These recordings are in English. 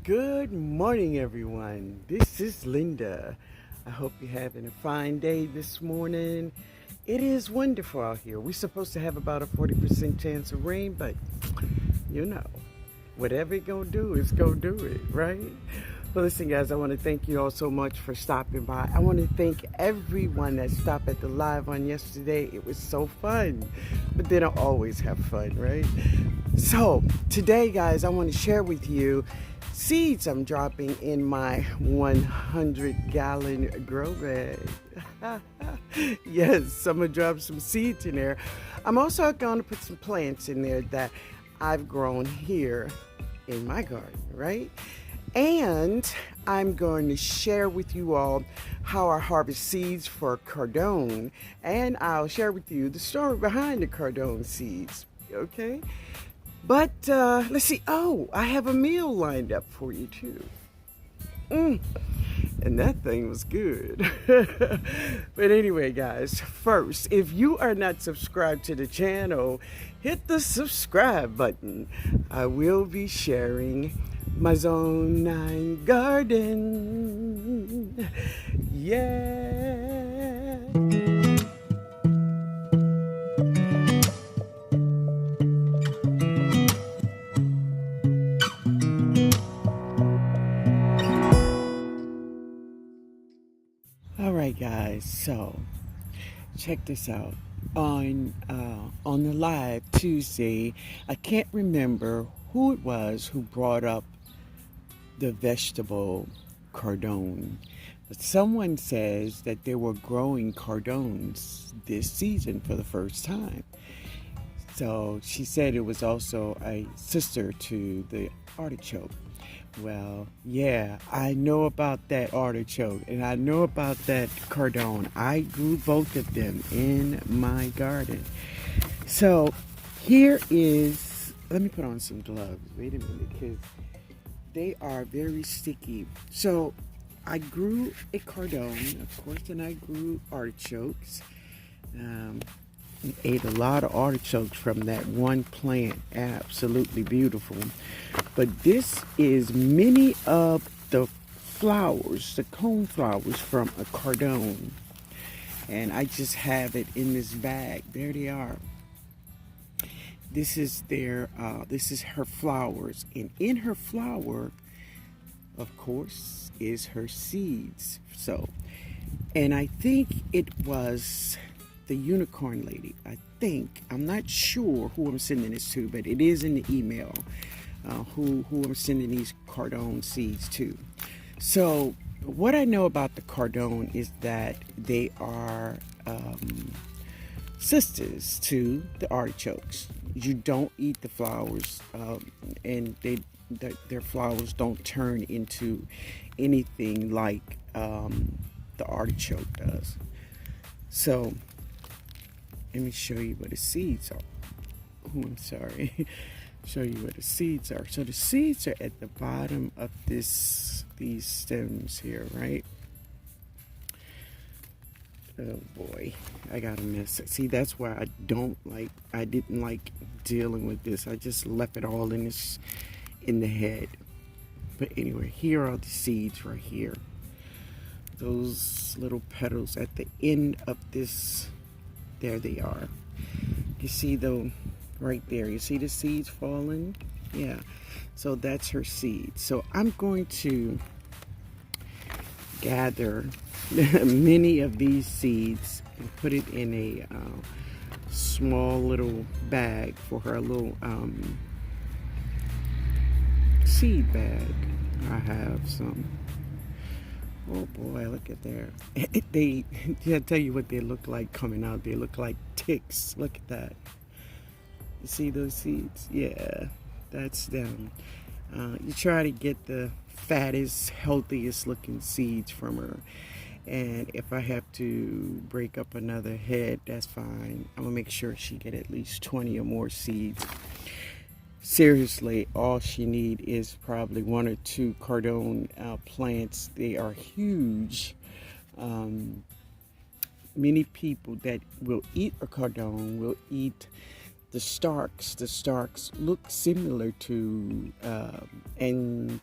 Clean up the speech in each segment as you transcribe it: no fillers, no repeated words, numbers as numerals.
Good morning, everyone. This is Linda. I hope you're having a fine day this morning. It is wonderful out here. We're supposed to have about a 40% chance of rain, but you know, whatever it's going to do, it's going to do it, right? Well, listen, guys, I want to thank you all so much for stopping by. I want to thank everyone that stopped at the live on yesterday. It was so fun, but they don't always have fun, right? So today, guys, I want to share with you seeds I'm dropping in my 100-gallon grow bag. Yes, I'm going to drop some seeds in there. I'm also going to put some plants in there that I've grown here in my garden, right? And I'm going to share with you all how I harvest seeds for Cardone, and I'll share with you the story behind the Cardone seeds, okay? But let's see. Oh, I have a meal lined up for you too. And that thing was good. But anyway, guys, first, if you are not subscribed to the channel, hit the subscribe button. I will be sharing my Zone 9 garden. Yeah. All right, guys, so check this out. On the live Tuesday, I can't remember who it was who brought up the vegetable Cardone, but someone says that they were growing Cardones this season for the first time. So she said it was also a sister to the artichoke. Well, yeah, I know about that artichoke and I know about that Cardone. I grew both of them in my garden. So here is, let me put on some gloves. Wait a minute, because they are very sticky. So I grew a Cardone, of course, and I grew artichokes. Ate a lot of artichokes from that one plant. Absolutely beautiful. But this is many of the flowers, the cone flowers from a Cardone. And I just have it in this bag. There they are. This is her flowers. And in her flower, of course, is her seeds. So, and I think it was the unicorn lady. I'm not sure who I'm sending this to, but it is in the email who I'm sending these Cardone seeds to. So what I know about the Cardone is that they are sisters to the artichokes. You don't eat the flowers, and their flowers don't turn into anything like the artichoke does. So let me show you what the seeds are. Oh, I'm sorry. Show you what the seeds are. So the seeds are at the bottom of these stems here, right? Oh boy, I got a mess. See, that's why I didn't like dealing with this. I just left it all in the head. But anyway, here are the seeds right here. Those little petals at the end of this. There they are. You see them right there. You see the seeds falling? Yeah. So that's her seed. So I'm going to gather many of these seeds and put it in a small little bag for her, little seed bag. I have some. Oh boy, look at there. I'll tell you what they look like coming out. They look like ticks. Look at that. You see those seeds? Yeah, that's them. You try to get the fattest, healthiest looking seeds from her. And if I have to break up another head, that's fine. I'm gonna make sure she get at least 20 or more seeds. Seriously, all she need is probably 1 or 2 Cardone plants. They are huge. Many people that will eat a Cardone will eat the stalks. The stalks look similar to, and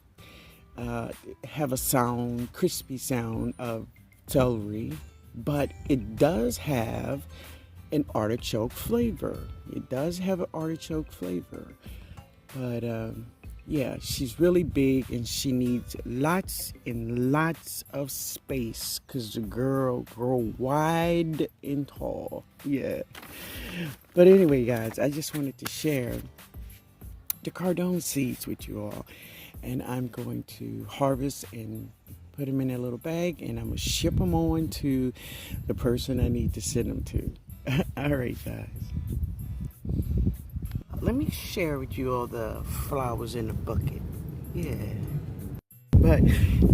have a sound, crispy sound of celery, but it does have an artichoke flavor. It does have an artichoke flavor. But yeah, she's really big and she needs lots and lots of space because the girl grow wide and tall. Yeah. But anyway, guys, I just wanted to share the Cardone seeds with you all. And I'm going to harvest and put them in a little bag, and I'm going to ship them on to the person I need to send them to. All right, guys. Let me share with you all the flowers in the bucket. Yeah. But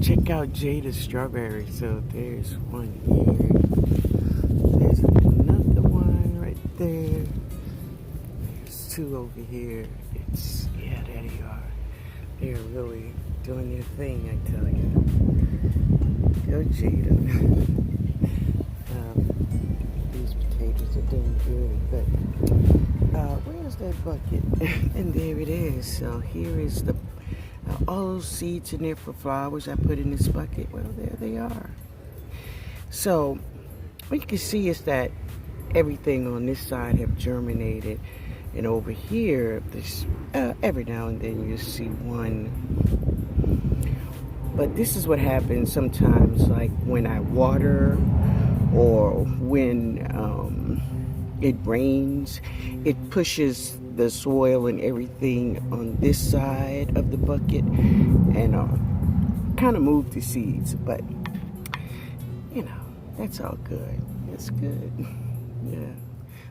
check out Jada's strawberry. So there's one here. There's another one right there. There's two over here. Yeah, there they are. They're really doing their thing, I tell you. Go Jada. These potatoes are doing good, but where's that bucket? And there it is. So here is the all those seeds in there for flowers I put in this bucket. Well, there they are. So what you can see is that everything on this side have germinated. And over here, this every now and then you see one. But this is what happens sometimes, like when I water or when it rains, it pushes the soil and everything on this side of the bucket and kind of move the seeds. But, you know, that's all good. It's good. Yeah.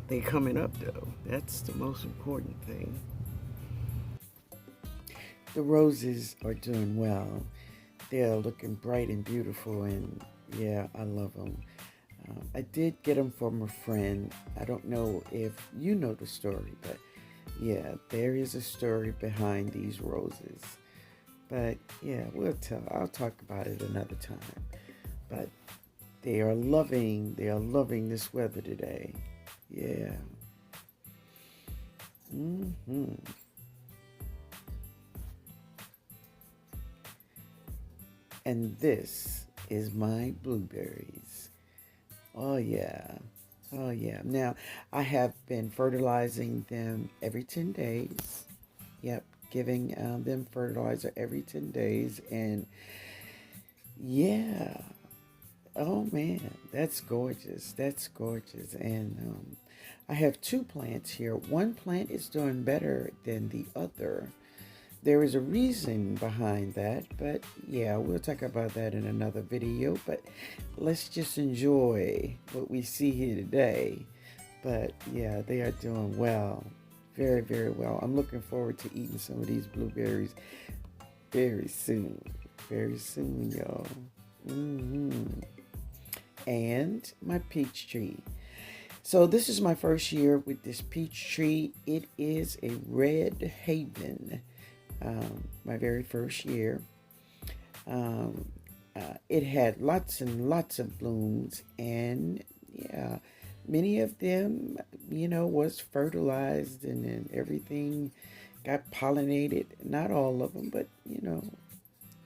They coming up though. That's the most important thing. The roses are doing well. They're looking bright and beautiful, and yeah, I love them. I did get them from a friend. I don't know if you know the story, but yeah, there is a story behind these roses. But yeah, I'll talk about it another time. But they are loving this weather today. Yeah. And this is my blueberries. Oh yeah. Oh yeah. Now, I have been fertilizing them every 10 days. Yep, giving them fertilizer every 10 days. And yeah. Oh man, that's gorgeous. That's gorgeous. And I have two plants here. One plant is doing better than the other. There is a reason behind that, but yeah, we'll talk about that in another video. But let's just enjoy what we see here today. But yeah, they are doing well. Very, very well. I'm looking forward to eating some of these blueberries very soon. Very soon, y'all. And my peach tree. So this is my first year with this peach tree. It is a Red Haven. My very first year. It had lots and lots of blooms, and yeah, many of them, was fertilized and everything got pollinated. Not all of them, but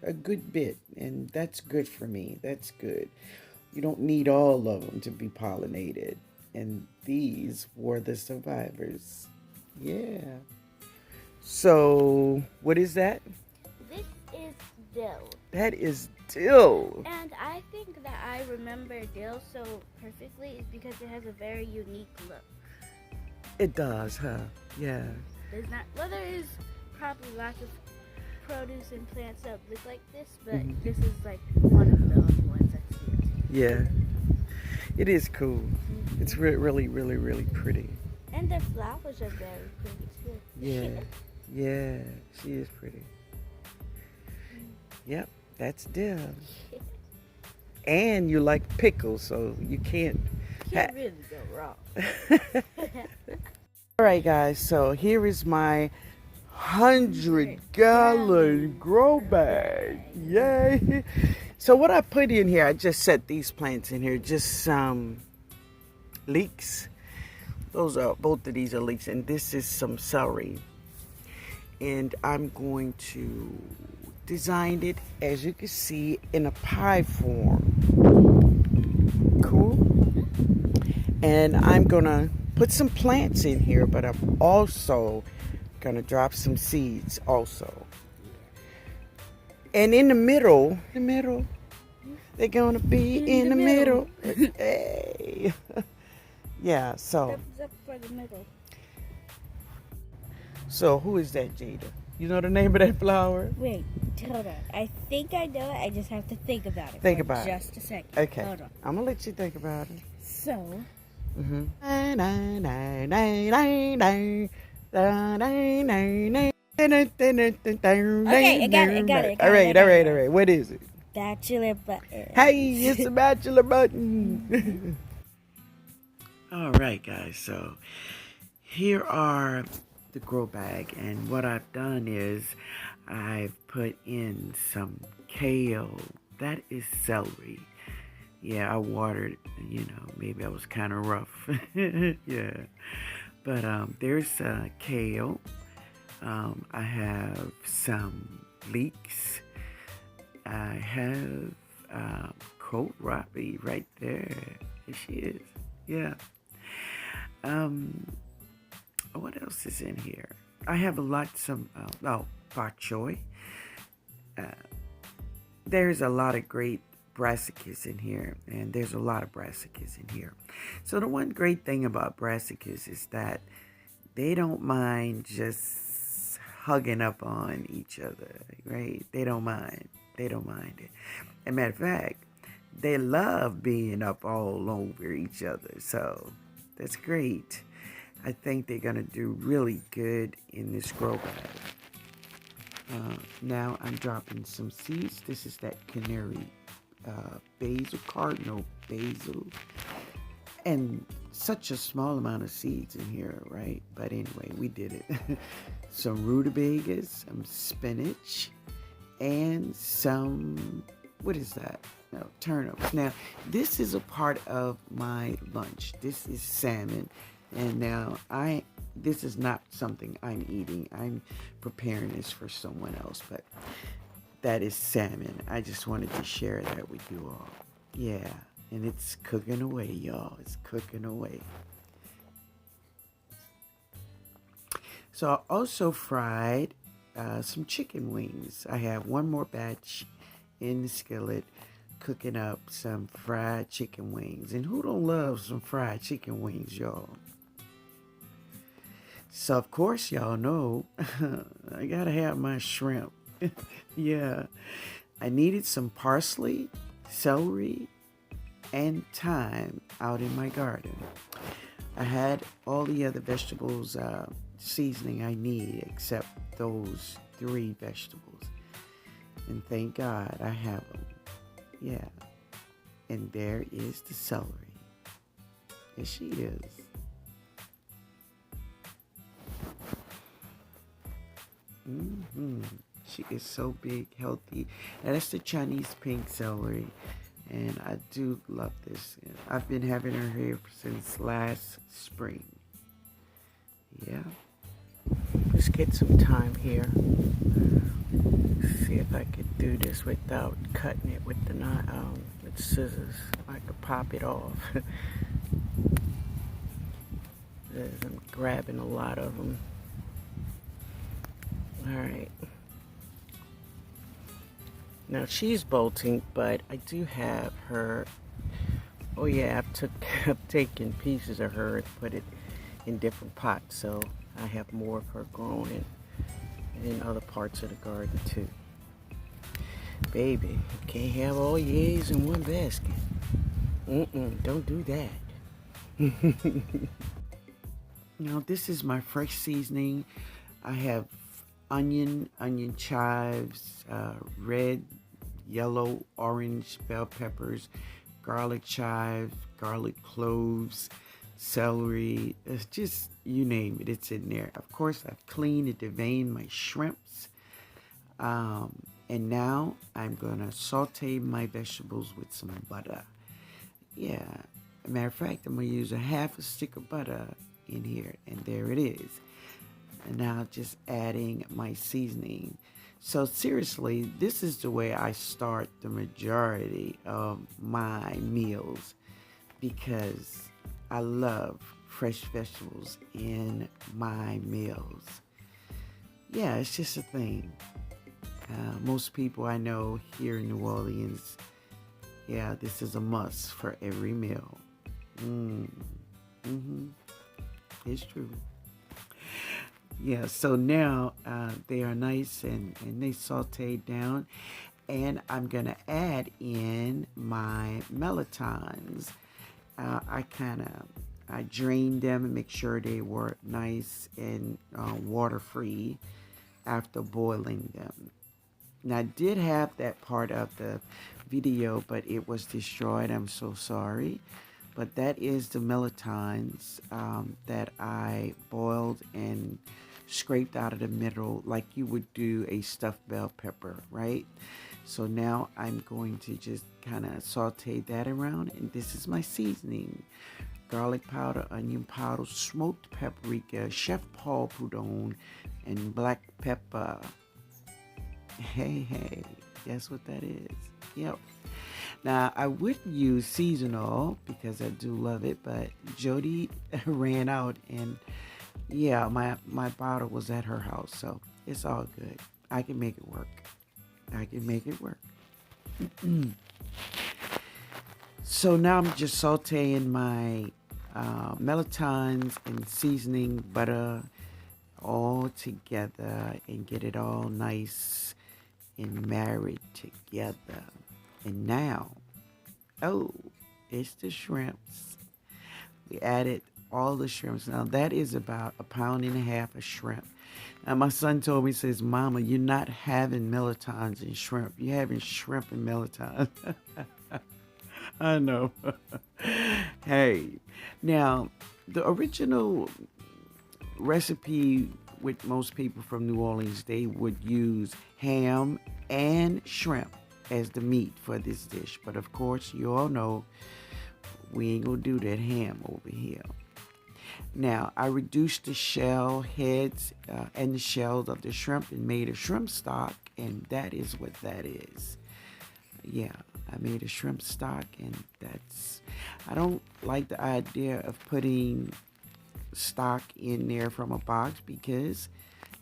a good bit, and that's good for me. That's good. You don't need all of them to be pollinated, and these were the survivors. Yeah. So, what is that? This is dill. That is dill. And I think that I remember dill so perfectly is because it has a very unique look. It does, huh? Yeah. There is probably lots of produce and plants that look like this, but this is like one of the only ones that's here. Yeah. It is cool. It's really, really, really pretty. And the flowers are very pretty too. Yeah. Yeah, she is pretty. Yep, that's dill. And you like pickles, so you can't really go wrong. All right, guys, so here is my 100-gallon grow bag. Yay! So what I put in here, I just set these plants in here, just some leeks. Both of these are leeks, and this is some celery. And I'm going to designed it, as you can see, in a pie form. Cool. And I'm gonna put some plants in here, but I'm also gonna drop some seeds also. And in the middle, they're gonna be in the middle. Hey. Yeah, so. Thumbs up for the middle. So who is that, Jada? You know the name of that flower? Wait, hold on. I think I know it. I just have to think about it. Think about it. Just a second. Okay. Hold on. I'm gonna let you think about it. So. Okay, I got it. All right. What is it? Bachelor button. Hey, it's a bachelor button. All right, guys. So here are the grow bag, and what I've done is I've put in some kale. That is celery. Yeah, I watered, maybe I was kind of rough. Yeah. But there's kale. I have some leeks. I have Kohlrabi right there. There she is. Yeah. What else is in here? I have some bok choy. There's a lot of great brassicas in here, and there's a lot of brassicas in here. So the one great thing about brassicas is that they don't mind just hugging up on each other, right? They don't mind it. As a matter of fact, they love being up all over each other. So that's great. I think they're going to do really good in this grow bag. Now I'm dropping some seeds. This is that canary basil, cardinal basil, and such a small amount of seeds in here, right? But anyway, we did it. Some rutabagas, some spinach, and some, what is that? No, turnips. Now, this is a part of my lunch. This is salmon. And now this is not something I'm eating. I'm preparing this for someone else, but that is salmon. I just wanted to share that with you all. Yeah, and it's cooking away, y'all. It's cooking away. So I also fried some chicken wings. I have one more batch in the skillet cooking up some fried chicken wings. And who don't love some fried chicken wings, y'all? So, of course, y'all know I gotta have my shrimp. Yeah. I needed some parsley, celery, and thyme out in my garden. I had all the other vegetables seasoning I need except those 3 vegetables. And thank God I have them. Yeah. And there is the celery. There she is. She is so big, healthy. And that's the Chinese pink celery. And I do love this. I've been having her here since last spring. Yeah. Let's get some time here. See if I could do this without cutting it with the with scissors. I could pop it off. I'm grabbing a lot of them. All right. Now she's bolting, but I do have her. Oh yeah, I've taken pieces of her and put it in different pots, so I have more of her growing in other parts of the garden too. Baby, you can't have all your eggs in one basket. Don't do that. Now this is my fresh seasoning. I have onion chives, red, yellow, orange bell peppers, garlic chives, garlic cloves, celery. It's just, you name it, it's in there. Of course, I've cleaned and deveined my shrimps. And now I'm gonna saute my vegetables with some butter. Yeah, as a matter of fact, I'm gonna use a half a stick of butter in here, and there it is. And now just adding my seasoning. So seriously, this is the way I start the majority of my meals because I love fresh vegetables in my meals. Yeah, it's just a thing. Most people I know here in New Orleans, yeah, this is a must for every meal. Mm. Mm-hmm. It's true. Yeah, so now they are nice and they sauteed down. And I'm going to add in my melitons. I drained them and make sure they were nice and water free after boiling them. Now I did have that part of the video, but it was destroyed. I'm so sorry. But that is the melitons that I boiled and scraped out of the middle like you would do a stuffed bell pepper, right? So now I'm going to just kind of saute that around, and this is my seasoning. Garlic powder, onion powder, smoked paprika, Chef Paul Prud'homme, and black pepper. Hey, guess what that is? Yep. Now, I wouldn't use seasonal because I do love it, but Jody ran out and yeah, my bottle was at her house, so it's all good. I can make it work. I can make it work. So now I'm just sauteing my melitons and seasoning butter all together and get it all nice and married together. And now, oh, it's the shrimps. We added all the shrimps. Now that is about 1.5 pounds of shrimp. Now my son told me, he says, Mama, you're not having melitons and shrimp. You're having shrimp and melitons. I know. Hey, now the original recipe with most people from New Orleans, they would use ham and shrimp as the meat for this dish. But of course, you all know we ain't gonna do that ham over here. Now, I reduced the shell heads and the shells of the shrimp and made a shrimp stock, and that is what that is. Yeah, I made a shrimp stock, and I don't like the idea of putting stock in there from a box because,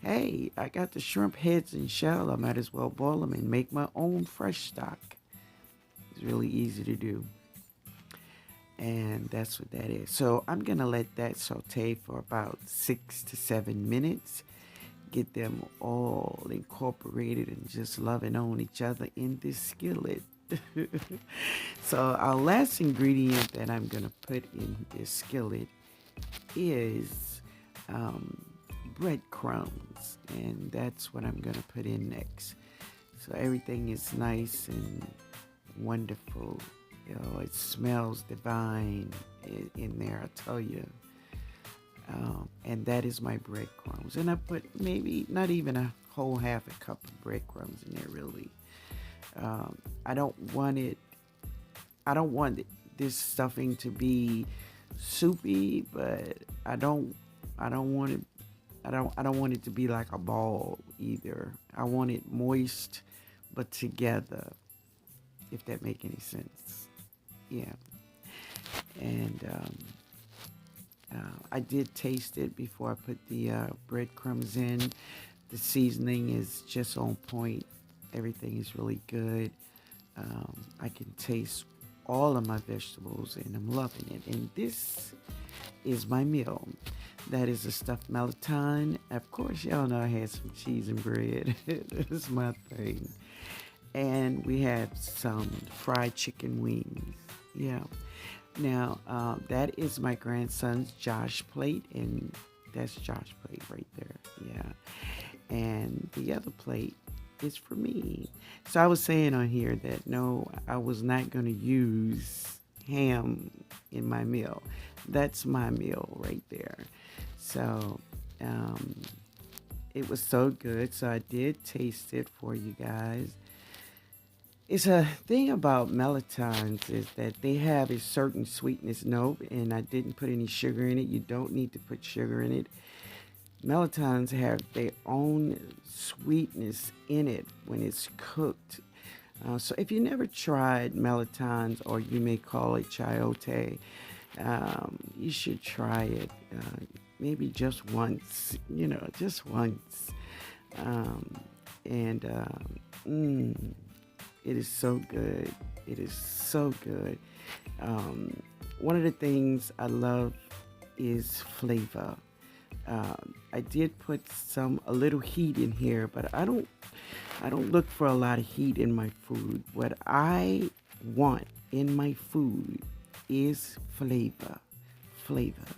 hey, I got the shrimp heads and shell. I might as well boil them and make my own fresh stock. It's really easy to do. And that's what that is. So I'm going to let that saute for about 6 to 7 minutes. Get them all incorporated and just loving on each other in this skillet. So our last ingredient that I'm going to put in this skillet is breadcrumbs. And that's what I'm going to put in next. So everything is nice and wonderful. You know, it smells divine in there, I tell you. And that is my breadcrumbs. And I put maybe not even a whole half a cup of breadcrumbs in there, really. I don't want this stuffing to be soupy, but I don't want it to be like a ball either. I want it moist but together, if that make any sense. Yeah. And I did taste it before I put the breadcrumbs in. The seasoning is just on point. Everything is really good. I can taste all of my vegetables and I'm loving it. And this is my meal. That is a stuffed melitone. Of course, y'all know I had some cheese and bread. It's my thing. And we have some fried chicken wings. Yeah. Now, that is my grandson's Josh plate, and that's Josh plate right there. Yeah. And the other plate is for me. So I was saying on here that no, I was not going to use ham in my meal. That's my meal right there. So, it was so good. So I did taste it for you guys. It's a thing about melitons is that they have a certain sweetness note, and I didn't put any sugar in it. You don't need to put sugar in it. Melitons have their own sweetness in it when it's cooked. So if you never tried melitons, or you may call it chayote, you should try it. Maybe just once, just once. Um, and it is so good. It is so good. One of the things I love is flavor. I did put a little heat in here, but I don't look for a lot of heat in my food. What I want in my food is flavor, flavor,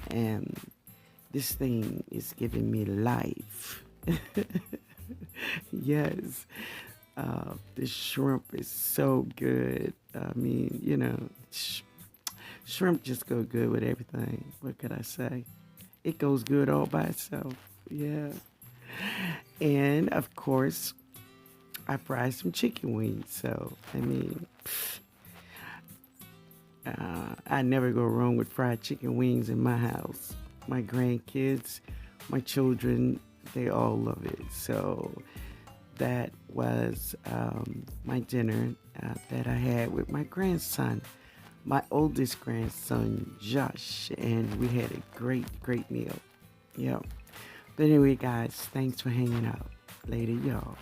and this thing is giving me life. Yes, the shrimp is so good. I mean, shrimp just go good with everything. What could I say? It goes good all by itself. Yeah. And of course, I fried some chicken wings. So, I mean, I never go wrong with fried chicken wings in my house. My grandkids, my children, they all love it. So, that was my dinner that I had with my grandson, my oldest grandson, Josh. And we had a great, great meal. Yep. But anyway, guys, thanks for hanging out. Later, y'all.